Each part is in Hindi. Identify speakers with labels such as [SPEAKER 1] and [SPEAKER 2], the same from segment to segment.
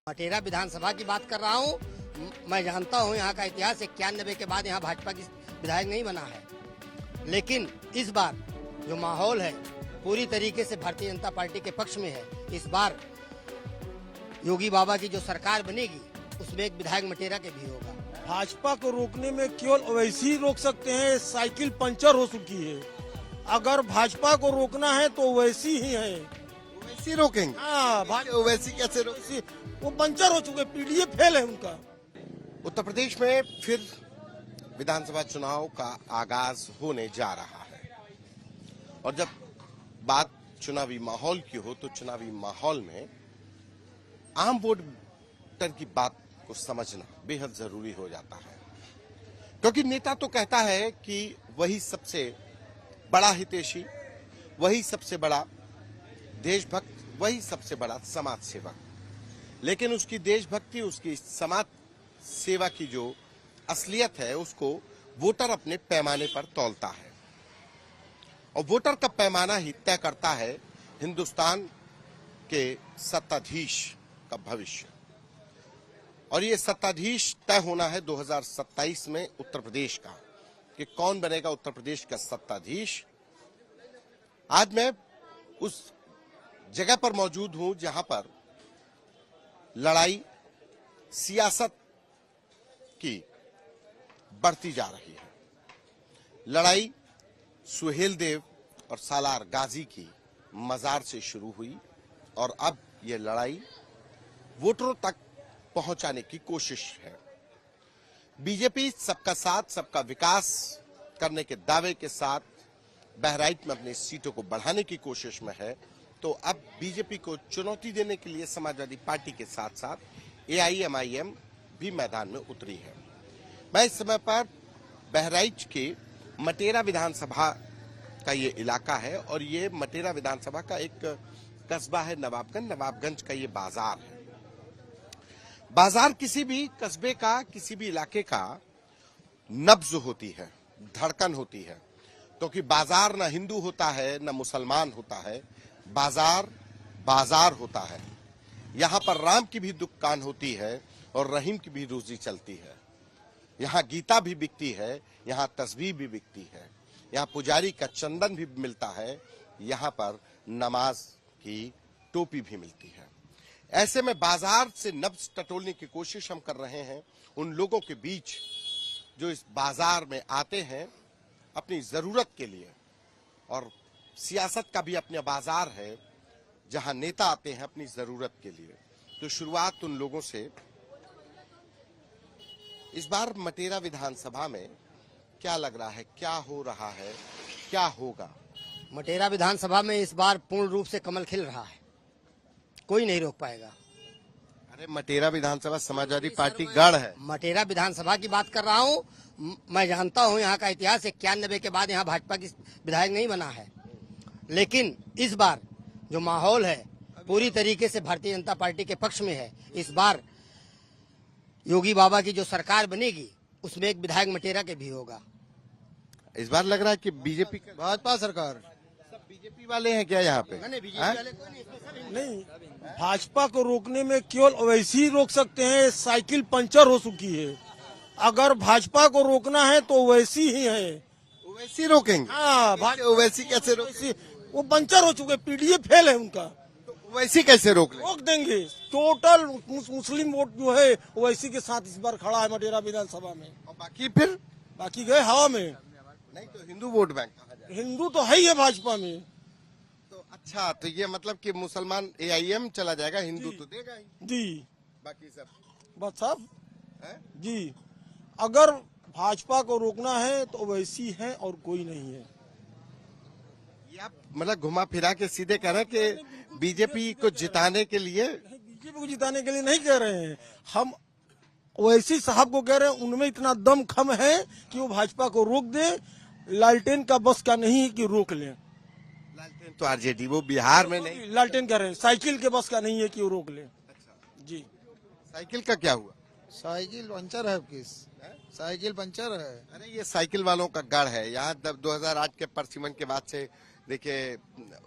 [SPEAKER 1] मटेरा विधानसभा की बात कर रहा हूँ। मैं जानता हूँ यहाँ का इतिहास 91 के बाद यहाँ भाजपा की विधायक नहीं बना है, लेकिन इस बार जो माहौल है पूरी तरीके से भारतीय जनता पार्टी के पक्ष में है। इस बार योगी बाबा की जो सरकार बनेगी उसमें एक विधायक मटेरा के भी होगा।
[SPEAKER 2] भाजपा को रोकने में केवल ओवैसी ही रोक सकते हैं। साइकिल पंचर हो चुकी है। अगर भाजपा को रोकना है तो ओवैसी ही है।
[SPEAKER 3] ओवैसी रोकेंगे?
[SPEAKER 2] हाँ,
[SPEAKER 3] ओवैसी कैसे रोकेंगे?
[SPEAKER 2] वो पंचर हो चुके, पीडीए फेल है उनका।
[SPEAKER 3] उत्तर प्रदेश में फिर विधानसभा चुनाव का आगाज होने जा रहा है और जब बात चुनावी माहौल की हो तो चुनावी माहौल में आम वोटर की बात को समझना बेहद जरूरी हो जाता है, क्योंकि नेता तो कहता है कि वही सबसे बड़ा हितैषी, वही सबसे बड़ा देशभक्त, वही सबसे बड़ा समाज सेवक, लेकिन उसकी देशभक्ति, उसकी समाज सेवा की जो असलियत है उसको वोटर अपने पैमाने पर तौलता है और वोटर का पैमाना ही तय करता है हिंदुस्तान के सत्ताधीश का भविष्य। और ये सत्ताधीश तय होना है 2027 में उत्तर प्रदेश का, कि कौन बनेगा उत्तर प्रदेश का सत्ताधीश। आज मैं उस जगह पर मौजूद हूं जहां पर लड़ाई सियासत की बढ़ती जा रही है। लड़ाई सुहेल देव और सालार गाजी की मजार से शुरू हुई और अब यह लड़ाई वोटरों तक पहुंचाने की कोशिश है। बीजेपी सबका साथ सबका विकास करने के दावे के साथ बहराइच में अपनी सीटों को बढ़ाने की कोशिश में है, तो अब बीजेपी को चुनौती देने के लिए समाजवादी पार्टी के साथ साथ एआईएमआईएम भी मैदान में उतरी है। मैं इस समय पर बहराइच के मटेरा विधानसभा का ये इलाका है और ये मटेरा विधानसभा का एक कस्बा है नवाबगंज। नवाबगंज का ये बाजार है। बाजार किसी भी कस्बे का, किसी भी इलाके का नब्ज होती है, धड़कन होती है, क्योंकि बाजार न हिंदू होता है न मुसलमान होता है, बाजार बाजार होता है। यहाँ पर राम की भी दुकान होती है और रहीम की भी रोजी चलती है। यहाँ गीता भी बिकती है, यहाँ तस्बीह भी बिकती है, यहाँ पुजारी का चंदन भी मिलता है, यहाँ पर नमाज की टोपी भी मिलती है। ऐसे में बाजार से नब्ज टटोलने की कोशिश हम कर रहे हैं उन लोगों के बीच जो इस बाजार में आते हैं अपनी जरूरत के लिए। और सियासत का भी अपना बाजार है जहां नेता आते हैं अपनी जरूरत के लिए। तो शुरुआत उन लोगों से। इस बार मटेरा विधानसभा में क्या लग रहा है, क्या हो रहा है, क्या होगा?
[SPEAKER 1] मटेरा विधानसभा में इस बार पूर्ण रूप से कमल खिल रहा है, कोई नहीं रोक पाएगा।
[SPEAKER 3] अरे मटेरा विधानसभा समाजवादी पार्टी गढ़ है।
[SPEAKER 1] मटेरा विधानसभा की बात कर रहा हूँ। मैं जानता हूँ यहाँ का इतिहास 91 के बाद यहाँ भाजपा की विधायक नहीं बना है, लेकिन इस बार जो माहौल है पूरी तरीके से भारतीय जनता पार्टी के पक्ष में है। इस बार योगी बाबा की जो सरकार बनेगी उसमें एक विधायक मटेरा के भी होगा।
[SPEAKER 3] इस बार लग रहा है कि बीजेपी
[SPEAKER 2] भाजपा सरकार,
[SPEAKER 3] सब बीजेपी वाले हैं क्या यहाँ पे?
[SPEAKER 2] नहीं, भाजपा को रोकने में केवल ओवैसी ही रोक सकते हैं। साइकिल पंचर हो चुकी है। अगर भाजपा को रोकना है तो ओवैसी ही है।
[SPEAKER 3] ओवैसी रोकेंगे?
[SPEAKER 2] हाँ,
[SPEAKER 3] ओवैसी कैसे रोकेंगे?
[SPEAKER 2] वो पंचर हो चुके, पीडीए फेल है उनका।
[SPEAKER 3] तो ओवैसी कैसे रोक
[SPEAKER 2] देंगे? टोटल मुस्लिम वोट जो है ओवैसी के साथ इस बार खड़ा है मटेरा विधानसभा में।
[SPEAKER 3] और बाकी फिर
[SPEAKER 2] बाकी गए हवा में।
[SPEAKER 3] नहीं तो हिंदू वोट बैंक कहा जाए।
[SPEAKER 2] हिंदू तो है ही है भाजपा में।
[SPEAKER 3] तो अच्छा, तो ये मतलब कि मुसलमान एआईएम चला जाएगा, हिंदू तो देगा ही
[SPEAKER 2] जी,
[SPEAKER 3] बाकी सब
[SPEAKER 2] बस सब
[SPEAKER 3] है?
[SPEAKER 2] जी। अगर भाजपा को रोकना है तो ओवैसी है और कोई नहीं है।
[SPEAKER 3] ये आप मतलब घुमा फिरा के सीधे कह रहे हैं कि बीजेपी को जिताने के लिए?
[SPEAKER 2] बीजेपी को जिताने के लिए नहीं कह रहे हैं हम, ओवैसी साहब को कह रहे हैं। उनमें इतना दम खम है कि वो भाजपा को रोक दे। लालटेन का बस का नहीं है कि रोक ले।
[SPEAKER 3] लालटेन तो आरजेडी, वो बिहार में नहीं।
[SPEAKER 2] लालटेन कह रहे हैं, साइकिल के बस का नहीं है कि वो रोक ले।
[SPEAKER 3] अच्छा
[SPEAKER 2] जी,
[SPEAKER 3] साइकिल का क्या हुआ?
[SPEAKER 4] साइकिल पंचर है। किस साइकिल पंचर है?
[SPEAKER 3] अरे ये साइकिल वालों का गढ़ है। यहाँ 2008 के परसिमन के बाद से देखिए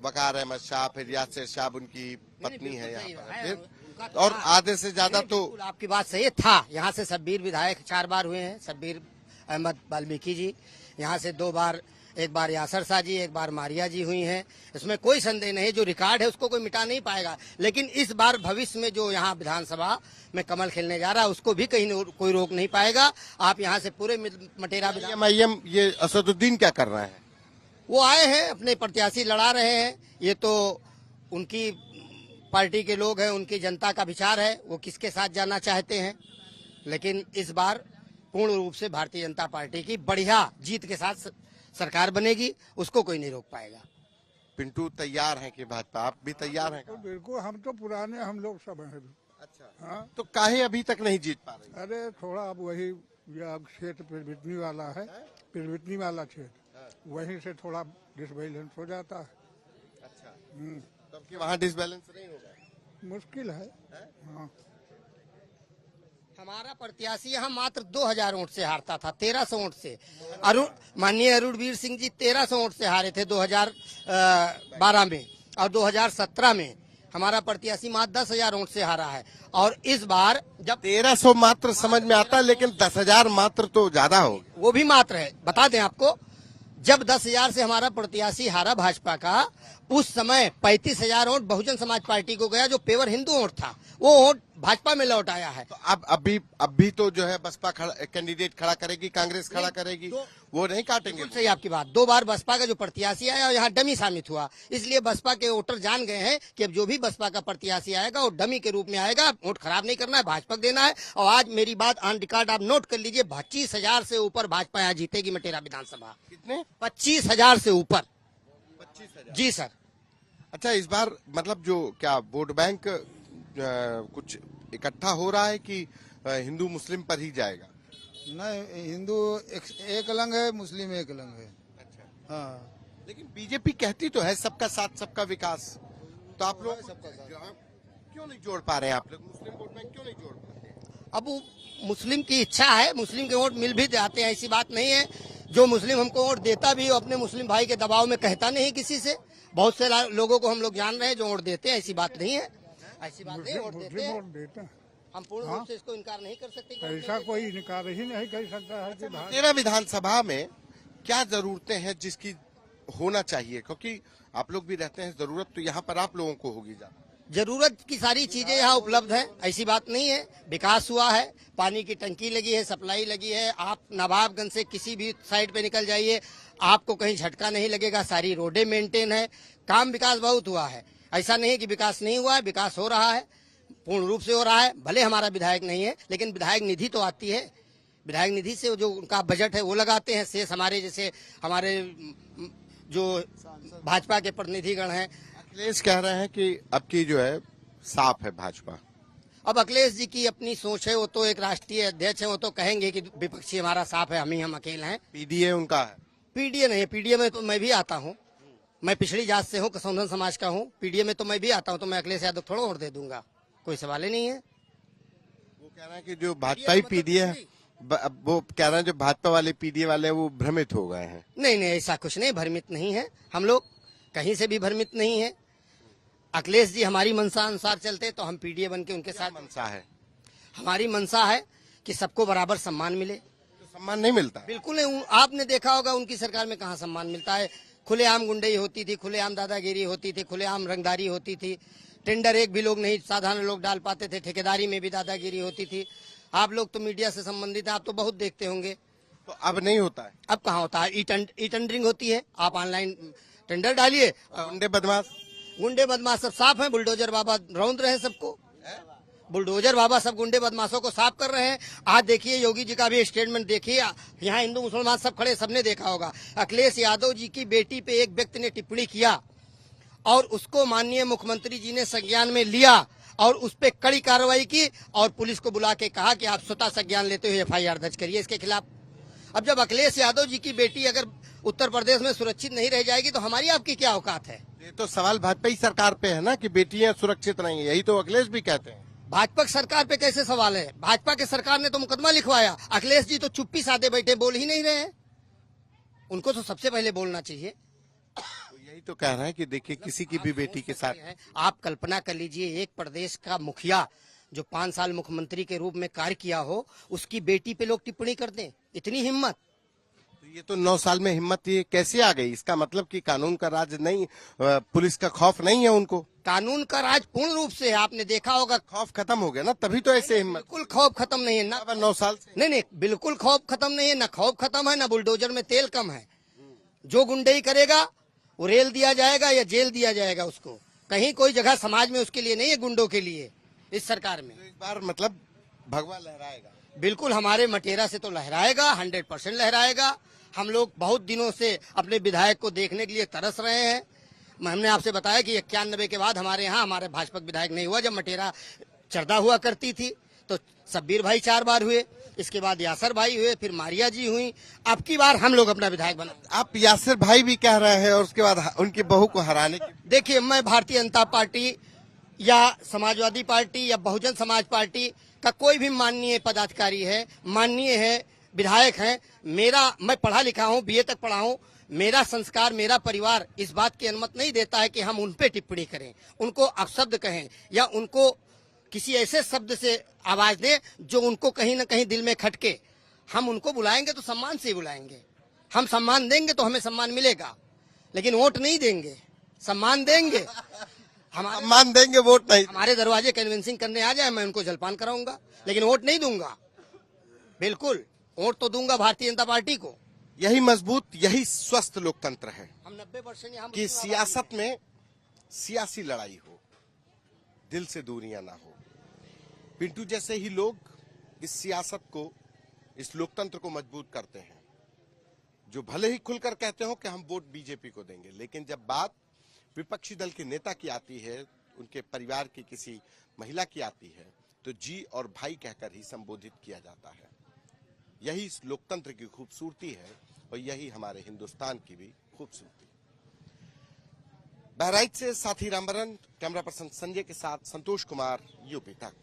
[SPEAKER 3] वकार अहमद शाह, फिर यासिर शाह उनकी पत्नी है यहाँ पर, फिर और आधे से ज्यादा तो
[SPEAKER 1] बिल्कुल आपकी बात सही है। था यहाँ से शब्बीर विधायक 4 बार हुए हैं, शब्बीर अहमद वाल्मीकि जी। यहाँ से 2 बार, एक बार यासर शाह जी, एक बार मारिया जी हुई हैं। इसमें कोई संदेह नहीं, जो रिकॉर्ड है उसको कोई मिटा नहीं पाएगा। लेकिन इस बार भविष्य में जो यहाँ विधानसभा में कमल खिलने जा रहा है उसको भी कहीं कोई रोक नहीं पाएगा। आप यहाँ से पूरे मटेरा
[SPEAKER 3] एमआईएम ये असदुद्दीन क्या कर रहे हैं?
[SPEAKER 1] वो आए हैं, अपने प्रत्याशी लड़ा रहे हैं। ये तो उनकी पार्टी के लोग हैं, उनकी जनता का विचार है, वो किसके साथ जाना चाहते हैं। लेकिन इस बार पूर्ण रूप से भारतीय जनता पार्टी की बढ़िया जीत के साथ सरकार बनेगी, उसको कोई नहीं रोक पाएगा।
[SPEAKER 3] पिंटू तैयार हैं कि भाजपा, आप भी तैयार हैं?
[SPEAKER 5] बिल्कुल, हम तो पुराने हम लोग सब हैं।
[SPEAKER 3] अच्छा,
[SPEAKER 5] हाँ,
[SPEAKER 3] तो काहे अभी तक नहीं जीत पा रही?
[SPEAKER 5] अरे थोड़ा अब वही क्षेत्र पिरबितनी वाला है, पिरबितनी वाला क्षेत्र, वहीं से थोड़ा डिसबैलेंस हो जाता है।
[SPEAKER 3] अच्छा, तो कि वहाँ डिसबैलेंस नहीं होगा,
[SPEAKER 5] मुश्किल है। हाँ,
[SPEAKER 1] हमारा प्रत्याशी यहाँ मात्र 2000 वोट से हारता था, 1300 वोट से। माननीय अरुणवीर सिंह जी 1300 वोट से हारे थे 2012 में, और 2017 में हमारा प्रत्याशी मात्र 10,000 वोट से हारा है। और इस बार जब
[SPEAKER 3] 1300 मात्र समझ में आता है, लेकिन 10,000 मात्र तो ज्यादा हो।
[SPEAKER 1] वो भी मात्र है, बता दें आपको, जब 10,000 से हमारा प्रत्याशी हारा भाजपा का, उस समय 35,000 वोट बहुजन समाज पार्टी को गया, जो पेवर हिंदू वोट था, वो वोट भाजपा में लौट आया है।
[SPEAKER 3] तो अब अभी तो जो है बसपा कैंडिडेट खड़ा करेगी, कांग्रेस खड़ा करेगी, वो नहीं काटेंगे।
[SPEAKER 1] सही आपकी बात। 2 बार बसपा का जो प्रत्याशी आया और यहाँ डमी साबित हुआ, इसलिए बसपा के वोटर जान गए हैं कि अब जो भी बसपा का प्रत्याशी आएगा वो डमी के रूप में आएगा, वोट खराब नहीं करना है, भाजपा को देना है। और आज मेरी बात ऑन रिकॉर्ड आप नोट कर लीजिए, 25,000 से ऊपर भाजपा यहाँ जीतेगी मटेरा विधानसभा।
[SPEAKER 3] कितने?
[SPEAKER 1] 25,000 से ऊपर।
[SPEAKER 3] 25,000
[SPEAKER 1] जी सर।
[SPEAKER 3] अच्छा, इस बार मतलब जो क्या वोट बैंक कुछ इकट्ठा हो रहा है कि हिंदू मुस्लिम पर ही जाएगा?
[SPEAKER 4] नहीं, हिंदू एक अलग है, मुस्लिम एक अलग है।
[SPEAKER 3] अच्छा,
[SPEAKER 4] हाँ,
[SPEAKER 3] लेकिन बीजेपी कहती तो है सबका साथ सबका विकास, तो आप लोग क्यों नहीं जोड़ पा रहे हैं? आप लोग मुस्लिम वोट बैंक क्यों नहीं जोड़ पा रहे हैं?
[SPEAKER 1] अब वो मुस्लिम की इच्छा है, मुस्लिम के वोट मिल भी जाते हैं, ऐसी बात नहीं है। जो मुस्लिम हमको वोट देता भी, अपने मुस्लिम भाई के दबाव में कहता नहीं किसी से। बहुत से लोगों को हम लोग जान रहे हैं जो वोट देते हैं, ऐसी बात नहीं है, ऐसी बात नहीं, वोट देते हैं।
[SPEAKER 5] वोट देते हैं।
[SPEAKER 1] हम पूर्ण रूप से इसको इनकार नहीं कर सकते कि वोट
[SPEAKER 5] ऐसा
[SPEAKER 1] देते
[SPEAKER 5] कोई इनकार ही नहीं कर सकता है कि
[SPEAKER 3] तेरा विधानसभा में क्या जरूरतें हैं जिसकी होना चाहिए? क्योंकि आप लोग भी रहते हैं, जरूरत तो यहाँ पर आप लोगों को होगी ज्यादा।
[SPEAKER 1] जरूरत की सारी चीजें यहाँ उपलब्ध है, ऐसी बात नहीं है। विकास हुआ है, पानी की टंकी लगी है, सप्लाई लगी है। आप नवाबगंज से किसी भी साइड पे निकल जाइए, आपको कहीं झटका नहीं लगेगा, सारी रोडें मेंटेन है। काम विकास बहुत हुआ है, ऐसा नहीं है कि विकास नहीं हुआ है, विकास हो रहा है, पूर्ण रूप से हो रहा है। भले हमारा विधायक नहीं है, लेकिन विधायक निधि तो आती है, विधायक निधि से जो उनका बजट है वो लगाते हैं। शेष हमारे जैसे हमारे जो भाजपा के प्रतिनिधिगण हैं।
[SPEAKER 3] अखिलेश कह रहे हैं कि अब की जो है साफ है भाजपा।
[SPEAKER 1] अब अखिलेश जी की अपनी सोच है, वो तो एक राष्ट्रीय अध्यक्ष है, वो तो कहेंगे कि विपक्षी हमारा साफ है, हम अकेले हैं।
[SPEAKER 3] पीडीए उनका है?
[SPEAKER 1] पीडीए नहीं है, पीडीए में तो मैं भी आता हूँ, मैं पिछड़ी जात से हूँ, कसौंधन समाज का हूँ। पीडीए में तो मैं भी आता हूँ, तो मैं अखिलेश यादव थोड़ा वोट दे दूंगा, कोई सवाल ही नहीं है।
[SPEAKER 3] वो कह रहे हैं कि जो भाजपा ही पीडीए है, वो कह रहे हैं जो भाजपा वाले पीडीए वाले वो भ्रमित हो गए हैं।
[SPEAKER 1] नहीं नहीं, ऐसा कुछ नहीं, भ्रमित नहीं है, हम लोग कहीं से भी भ्रमित नहीं है। अखिलेश जी हमारी मंशा अनुसार चलते तो हम पीडीए बन के उनके साथ।
[SPEAKER 3] मंशा है?
[SPEAKER 1] हमारी मंशा है कि सबको बराबर सम्मान मिले।
[SPEAKER 3] तो सम्मान नहीं मिलता?
[SPEAKER 1] बिल्कुल नहीं, आपने देखा होगा उनकी सरकार में कहाँ सम्मान मिलता है। खुलेआम गुंडई होती थी, खुलेआम दादागिरी होती थी, खुलेआम रंगदारी होती थी। टेंडर एक भी लोग नहीं, साधारण लोग डाल पाते थे। ठेकेदारी में भी दादागिरी होती थी। आप लोग तो मीडिया से संबंधित हैं, आप तो बहुत देखते होंगे।
[SPEAKER 3] तो अब नहीं होता है?
[SPEAKER 1] अब कहाँ होता है? ई टेंडरिंग होती है, आप ऑनलाइन टेंडर डालिए।
[SPEAKER 3] गुंडे बदमाश,
[SPEAKER 1] गुंडे बदमाश सब साफ हैं, बुलडोजर बाबा रौंद रहे हैं सबको। बुलडोजर बाबा सब गुंडे बदमाशों को साफ कर रहे हैं। आज देखिए योगी जी का भी स्टेटमेंट देखिए, यहाँ हिंदू मुसलमान सब खड़े, सबने देखा होगा। अखिलेश यादव जी की बेटी पे एक व्यक्ति ने टिप्पणी किया और उसको माननीय मुख्यमंत्री जी ने संज्ञान में लिया और उस पर कड़ी कार्रवाई की और पुलिस को बुला के कहा कि आप स्वतः संज्ञान लेते हुए FIR दर्ज करिए इसके खिलाफ। अब जब अखिलेश यादव जी की बेटी अगर उत्तर प्रदेश में सुरक्षित नहीं रह जाएगी तो हमारी आपकी क्या औकात है?
[SPEAKER 3] ये तो सवाल भाजपा ही सरकार पे है ना कि बेटियां सुरक्षित नहीं है, यही तो अखिलेश भी कहते हैं।
[SPEAKER 1] भाजपा की सरकार पे कैसे सवाल है? भाजपा की सरकार ने तो मुकदमा लिखवाया, अखिलेश जी तो चुप्पी साधे बैठे, बोल ही नहीं रहे हैं। उनको तो सबसे पहले बोलना चाहिए।
[SPEAKER 3] तो यही यही तो कह रहे हैं कि देखिए किसी की भी बेटी के साथ
[SPEAKER 1] है। आप कल्पना कर लीजिए, एक प्रदेश का मुखिया जो 5 साल मुख्यमंत्री के रूप में कार्य किया हो, उसकी बेटी पे लोग टिप्पणी कर दें, इतनी हिम्मत।
[SPEAKER 3] तो ये तो 9 साल में हिम्मत ये कैसे आ गई? इसका मतलब कि कानून का राज नहीं, पुलिस का खौफ नहीं है उनको।
[SPEAKER 1] कानून का राज पूर्ण रूप से है, आपने देखा होगा।
[SPEAKER 3] खौफ खत्म हो गया ना, तभी तो ऐसे हिम्मत।
[SPEAKER 1] बिल्कुल खौफ खत्म नहीं है ना।
[SPEAKER 3] 9 साल से
[SPEAKER 1] नहीं नहीं, बिल्कुल खौफ खत्म नहीं है, ना खौफ खत्म है, ना बुलडोजर में तेल कम है। जो गुंडई करेगा वो रेल दिया जाएगा या जेल दिया जाएगा उसको। कहीं कोई जगह समाज में उसके लिए नहीं है, गुंडों के लिए इस सरकार में।
[SPEAKER 3] तो एक बार मतलब भगवा लहराएगा।
[SPEAKER 1] बिल्कुल हमारे मटेरा से तो लहराएगा, 100% लहराएगा। हम लोग बहुत दिनों से अपने विधायक को देखने के लिए तरस रहे हैं। हमने आपसे बताया कि 91 के बाद हमारे यहाँ हमारे भाजपा विधायक नहीं हुआ। जब मटेरा चरदा हुआ करती थी तो सब्बीर भाई 4 बार हुए, इसके बाद यासर भाई हुए, फिर मारिया जी हुई, अब की बार हम लोग अपना विधायक बना।
[SPEAKER 3] आप यासिर भाई भी कह रहे हैं और उसके बाद उनकी बहू को हराने की।
[SPEAKER 1] देखिए, मैं भारतीय जनता पार्टी या समाजवादी पार्टी या बहुजन समाज पार्टी का कोई भी माननीय पदाधिकारी है, माननीय है, विधायक है, मैं पढ़ा लिखा हूँ, बीए तक पढ़ा हूँ। मेरा संस्कार, मेरा परिवार इस बात की अनुमति नहीं देता है कि हम उन पे टिप्पणी करें, उनको अपशब्द कहें या उनको किसी ऐसे शब्द से आवाज दें जो उनको कहीं ना कहीं दिल में खटके। हम उनको बुलाएंगे तो सम्मान से ही बुलाएंगे। हम सम्मान देंगे तो हमें सम्मान मिलेगा, लेकिन वोट नहीं देंगे, सम्मान देंगे।
[SPEAKER 3] मान देंगे, वोट नहीं।
[SPEAKER 1] हमारे दरवाजे कन्विंसिंग करने आ जाए, मैं उनको जलपान कराऊंगा, लेकिन वोट नहीं दूंगा। बिल्कुल वोट तो दूंगा भारतीय जनता पार्टी को।
[SPEAKER 3] यही मजबूत, यही स्वस्थ लोकतंत्र है
[SPEAKER 1] हम 90% यहाँ
[SPEAKER 3] कि सियासत में सियासी लड़ाई हो, दिल से दूरियां ना हो। पिंटू जैसे ही लोग इस सियासत को, इस लोकतंत्र को मजबूत करते हैं, जो भले ही खुलकर कहते हो कि हम वोट बीजेपी को देंगे, लेकिन जब बात विपक्षी दल के नेता की आती है, उनके परिवार की किसी महिला की आती है, तो जी और भाई कहकर ही संबोधित किया जाता है। यही इस लोकतंत्र की खूबसूरती है और यही हमारे हिंदुस्तान की भी खूबसूरती। बहराइच से साथी रामबरन, कैमरा पर्सन संजय के साथ संतोष कुमार, यूपी तक।